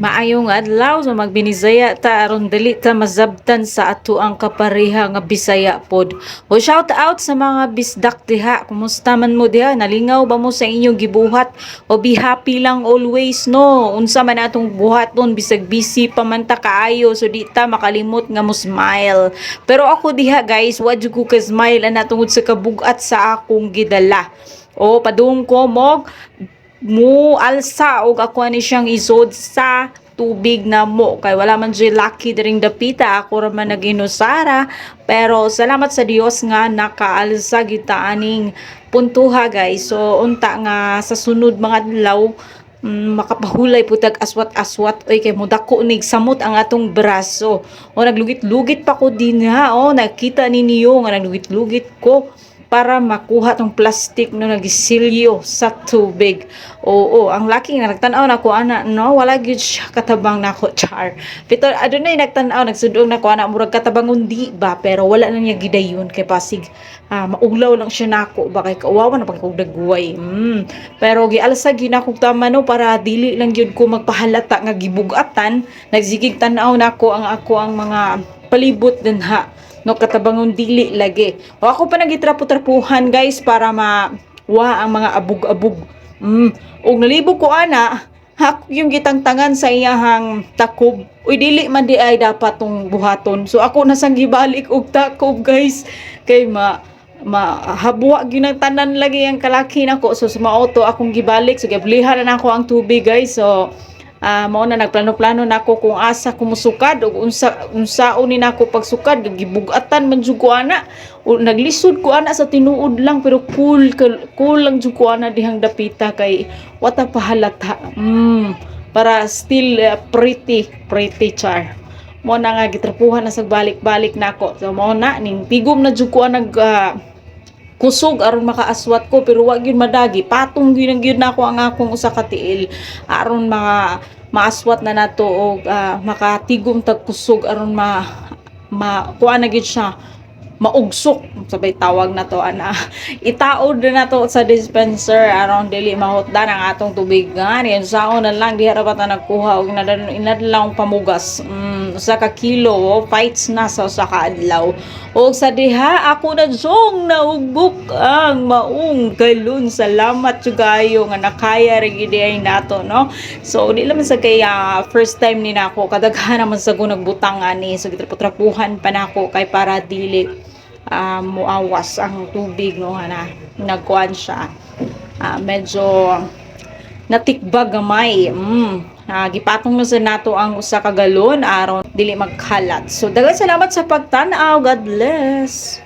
Maayong adlaw so magbinisaya ta aron dali ta mazabtan sa ato ang kapareha nga Bisaya pod. O shout out sa mga bisdak diha. Kumusta man mo diha? Nalingaw ba mo sa inyong gibuhat? O be happy lang always no. Unsa man atong buhaton bisag busy pa man ta kaayo so di ta makalimot nga mo smile. Pero ako diha guys, wa jud ko ka smile ana tungod sa kabugat sa akong gidala. O padung ko mo mu alsa og ako ni siyang isod sa tubig na mo kay wala man jud lucky diring dapita ako ra man naginusara pero salamat sa Dios nga nakaalsa kita aning puntuha guys. So unta nga sa sunod mga adlaw makapahulay putag aswat-aswat oy kay mudako nig samot ang atong braso o naglugit-lugit pa ko din ha o nakita ninyo nga naglugit-lugit ko para makuha tong plastic no nagisilyo sa tubig. Oo, ang laki nga nagtan-aw nako ana no, wala gyud siya katabang nako char. Pero adunay nagtan-aw nagsudong nako ana murag katabang undi ba pero wala na niya gidayon kay pasig mauglaw lang siya nako ba kay kawawa na pag dagway. Pero gialsa gyud nako tama no para dili lang gyud ko magpahalata nga gibugatan, nagsigig tan-aw nako ang mga palibot din ha no katabangon dili lagi. O ako pa nagitrapo-trapuhan guys para mawa ang mga abog-abog. Og nalibog ko ana, hak yung gitangtangan sa iyahang takob. Uy dili man di ay dapat tong buhaton. So ako nasang gibalik og takob guys kay mahabwa gyud ang tanan lagi ang kalaki nako. So sa auto akong gibalik so giblihan na nako ang tubig guys. So mao na nagplano-plano nako kung asa ko musukad ug unsaon ni nako pagsukad gibugatan man jud ko ana o naglisod ko ana sa tinuod lang pero cool lang jud ko ana dihang dapita kay wata pahalata para still pretty char mo na nga gitrapuhan na sa balik-balik nako. So mao na ning tigom na jud ko nag kusog aron makaaswat ko pero wa gyud madagi patong gyud nako ang akong usa ka tiil aron maaswat na nato og makatigom tag kusog aron kuha na gyud siya maugsok sabay tawag na to ana itaod na nato sa dispenser aron dili mahutdan ang atong tubig ngani saon na lang diha ra bata nagkuha og inadlawng pamugas usa ka kilo fights na sa usa ka adlaw og sa diha ako na jong naugbok ang maong kailon. Salamat jud kayo nga nakaya ra gid ay nato no. So di lang sa kay first time ni nako kadaghan naman sa nagbutang ani so gitrapuhan pa nako kay para dili muawas ang tubig no na nagkuan siya medyo natikbag gamay gipatong na sa nato ang usa ka galon aron dili magkalat. So daghang salamat sa pagtan-aw. God bless.